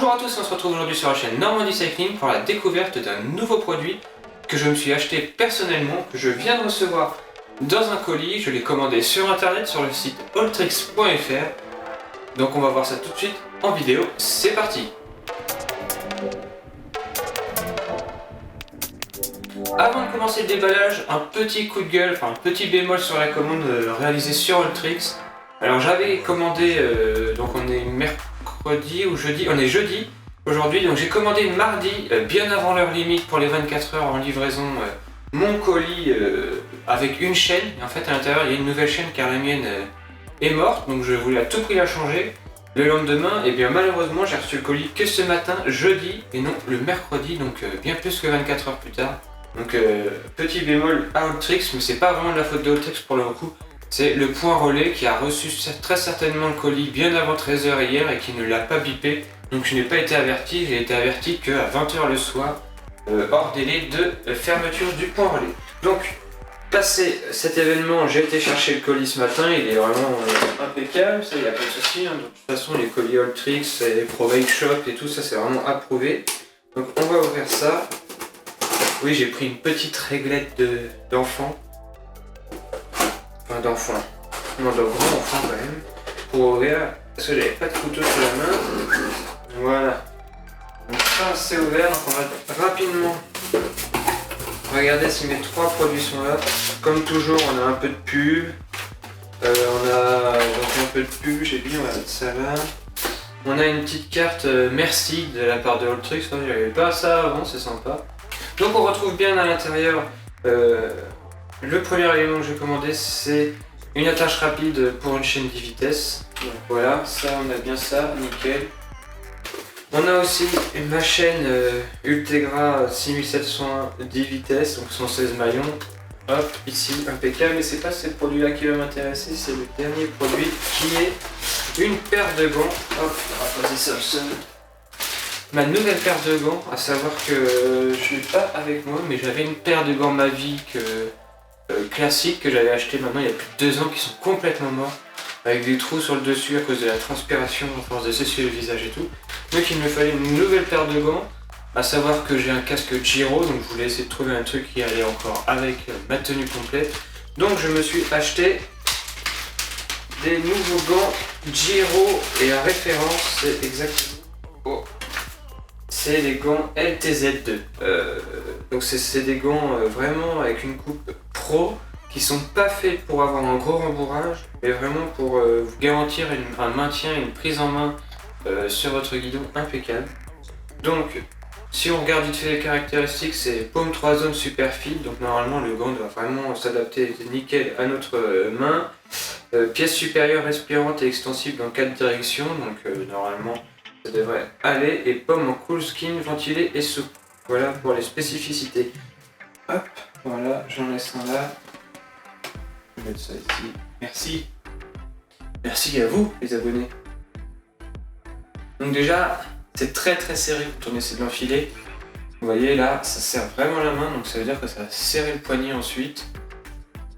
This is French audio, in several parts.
Bonjour à tous, on se retrouve aujourd'hui sur la chaîne Normandie Cycling pour la découverte d'un nouveau produit que je me suis acheté personnellement, que je viens de recevoir dans un colis. Je l'ai commandé sur internet sur le site alltricks.fr. Donc on va voir ça tout de suite en vidéo, c'est parti. Avant de commencer le déballage, un petit coup de gueule, enfin un petit bémol sur la commande réalisée sur Alltricks. Alors j'avais commandé, donc on est mercredi ou jeudi, on est jeudi aujourd'hui, donc j'ai commandé mardi, bien avant l'heure limite pour les 24 heures en livraison, mon colis avec une chaîne. Et en fait à l'intérieur il y a une nouvelle chaîne car la mienne est morte, donc je voulais à tout prix la changer. Le lendemain, et bien malheureusement j'ai reçu le colis que ce matin, jeudi, et non le mercredi, donc bien plus que 24 heures plus tard. Donc petit bémol à Alltricks, mais c'est pas vraiment de la faute de Alltricks pour le coup. C'est le point relais qui a reçu très certainement le colis bien avant 13 h hier et qui ne l'a pas bipé. Donc je n'ai pas été averti, j'ai été averti qu'à 20 h le soir, hors délai de fermeture du point relais. Donc, passé cet événement, j'ai été chercher le colis ce matin, il est vraiment impeccable, ça il n'y a pas de souci. Hein. De toute façon les colis Alltricks, les Pro Bike Shop et tout ça c'est vraiment approuvé. Donc on va ouvrir ça. Oui, j'ai pris une petite réglette d'enfant. Enfin d'enfant. Non, de grand enfant quand même. Pour ouvrir. Parce que j'avais pas de couteau sur la main. Voilà. Donc ça c'est ouvert. Donc on va rapidement regarder si mes trois produits sont là. Comme toujours, on a un peu de pub. On a donc un peu de pub. J'ai dit on va mettre ça là. On a une petite carte merci de la part de Alltricks. J'avais pas ça avant, c'est sympa. Donc on retrouve bien à l'intérieur le premier élément que j'ai commandé, c'est une attache rapide pour une chaîne 10 vitesses. Donc voilà, ça on a bien ça, nickel. On a aussi ma chaîne Ultegra 6700 10 vitesses, donc 116 maillons. Hop, ici, impeccable. Mais c'est pas ce produit-là qui va m'intéresser, c'est le dernier produit qui est une paire de gants. Hop, on va poser ça au sol. Ma nouvelle paire de gants, à savoir que je n'ai pas avec moi, mais j'avais une paire de gants Mavic classique que j'avais acheté maintenant il y a plus de 2 ans, qui sont complètement morts, avec des trous sur le dessus à cause de la transpiration, à force de s'essuyer le visage et tout. Donc il me fallait une nouvelle paire de gants, à savoir que j'ai un casque Giro, donc je voulais essayer de trouver un truc qui allait encore avec ma tenue complète. Donc je me suis acheté des nouveaux gants Giro, et la référence c'est exactement... Oh. C'est les gants LTZ2. Donc c'est des gants vraiment avec une coupe pro qui sont pas faits pour avoir un gros rembourrage, mais vraiment pour vous garantir un maintien, une prise en main sur votre guidon impeccable. Donc si on regarde vite fait les caractéristiques, c'est paume 3 zones super fine, donc normalement le gant doit vraiment s'adapter nickel à notre main. Pièce supérieure respirante et extensible dans 4 directions, donc normalement ça devrait aller, et pomme en cool skin, ventilé et souple. Voilà pour les spécificités. Hop, voilà, j'en laisse un là. Je vais mettre ça ici. Merci. Merci à vous les abonnés. Donc déjà, c'est très serré quand on essaie de l'enfiler. Vous voyez là, ça serre vraiment la main, donc ça veut dire que ça va serrer le poignet ensuite.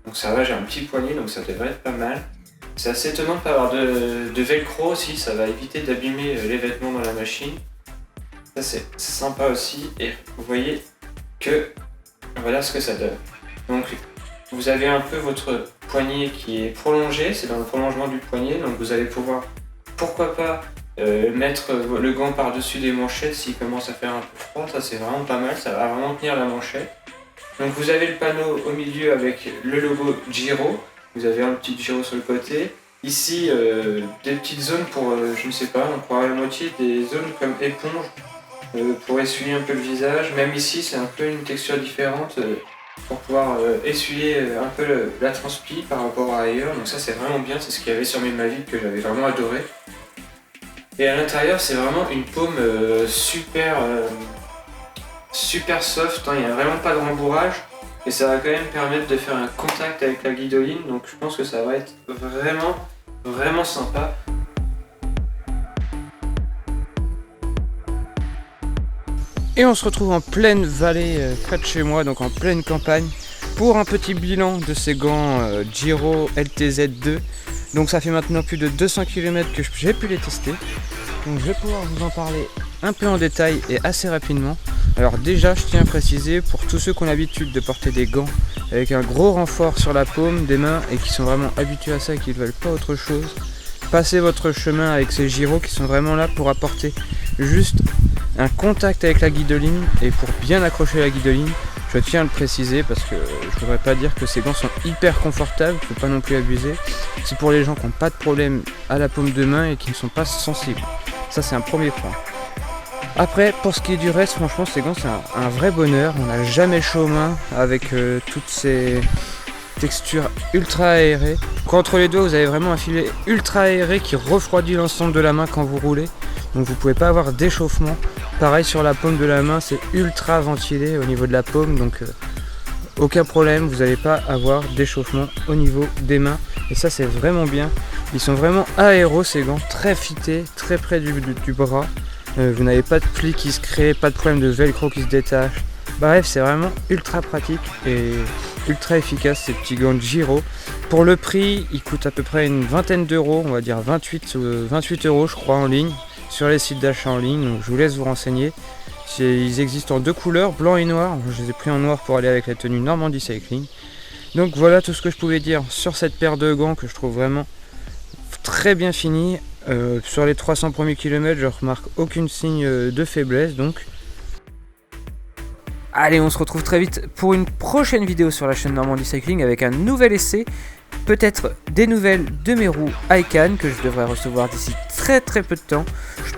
Donc ça va, j'ai un petit poignet, donc ça devrait être pas mal. C'est assez étonnant de pas avoir de velcro aussi, ça va éviter d'abîmer les vêtements dans la machine. Ça c'est sympa aussi, et vous voyez que voilà ce que ça donne. Donc vous avez un peu votre poignet qui est prolongé, c'est dans le prolongement du poignet, donc vous allez pouvoir, pourquoi pas, mettre le gant par-dessus des manchettes s'il commence à faire un peu froid. Ça c'est vraiment pas mal, ça va vraiment tenir la manchette. Donc vous avez le panneau au milieu avec le logo Giro. Vous avez un petit Giro sur le côté. Ici, des petites zones pour, je ne sais pas, on croit à la moitié des zones comme éponge pour essuyer un peu le visage. Même ici, c'est un peu une texture différente pour pouvoir essuyer un peu la transpi par rapport à ailleurs. Donc ça, c'est vraiment bien, c'est ce qu'il y avait sur mes Mavic que j'avais vraiment adoré. Et à l'intérieur, c'est vraiment une paume super soft, hein. Il n'y a vraiment pas de rembourrage. Et ça va quand même permettre de faire un contact avec la guidoline, donc je pense que ça va être vraiment sympa. Et on se retrouve en pleine vallée près de chez moi, donc en pleine campagne, pour un petit bilan de ces gants Giro LTZ2. Donc ça fait maintenant plus de 200 km que j'ai pu les tester. Donc je vais pouvoir vous en parler un peu en détail et assez rapidement. Alors déjà, je tiens à préciser, pour tous ceux qui ont l'habitude de porter des gants avec un gros renfort sur la paume des mains et qui sont vraiment habitués à ça et qui ne veulent pas autre chose, passez votre chemin avec ces gyros qui sont vraiment là pour apporter juste un contact avec la guidoline et pour bien accrocher la guidoline. Je tiens à le préciser parce que je voudrais pas dire que ces gants sont hyper confortables, faut pas non plus abuser. C'est pour les gens qui n'ont pas de problème à la paume de main et qui ne sont pas sensibles. Ça c'est un premier point. Après, pour ce qui est du reste, franchement ces gants c'est un vrai bonheur. On n'a jamais chaud aux mains avec toutes ces textures ultra aérées. Entre les doigts vous avez vraiment un filet ultra aéré qui refroidit l'ensemble de la main quand vous roulez. Donc vous pouvez pas avoir d'échauffement. Pareil sur la paume de la main, c'est ultra ventilé au niveau de la paume, donc aucun problème, vous n'allez pas avoir d'échauffement au niveau des mains. Et ça c'est vraiment bien. Ils sont vraiment aéros ces gants, très fités, très près du bras. Vous n'avez pas de plis qui se créent, pas de problème de velcro qui se détache. Bref, c'est vraiment ultra pratique et ultra efficace ces petits gants de Giro. Pour le prix, ils coûtent à peu près une vingtaine d'euros, on va dire 28 euros je crois en ligne, sur les sites d'achat en ligne, donc je vous laisse vous renseigner. Ils existent en deux couleurs, blanc et noir. Je les ai pris en noir pour aller avec la tenue Normandie Cycling. Donc voilà tout ce que je pouvais dire sur cette paire de gants que je trouve vraiment très bien finie. Sur les 300 premiers kilomètres, je remarque aucun signe de faiblesse. Donc allez, on se retrouve très vite pour une prochaine vidéo sur la chaîne Normandie Cycling avec un nouvel essai. Peut-être des nouvelles de mes roues Ican que je devrais recevoir d'ici très peu de temps.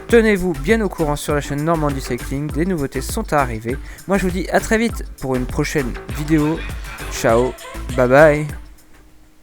Tenez-vous bien au courant sur la chaîne Normandie Cycling, des nouveautés sont à arriver. Moi je vous dis à très vite pour une prochaine vidéo. Ciao, bye bye.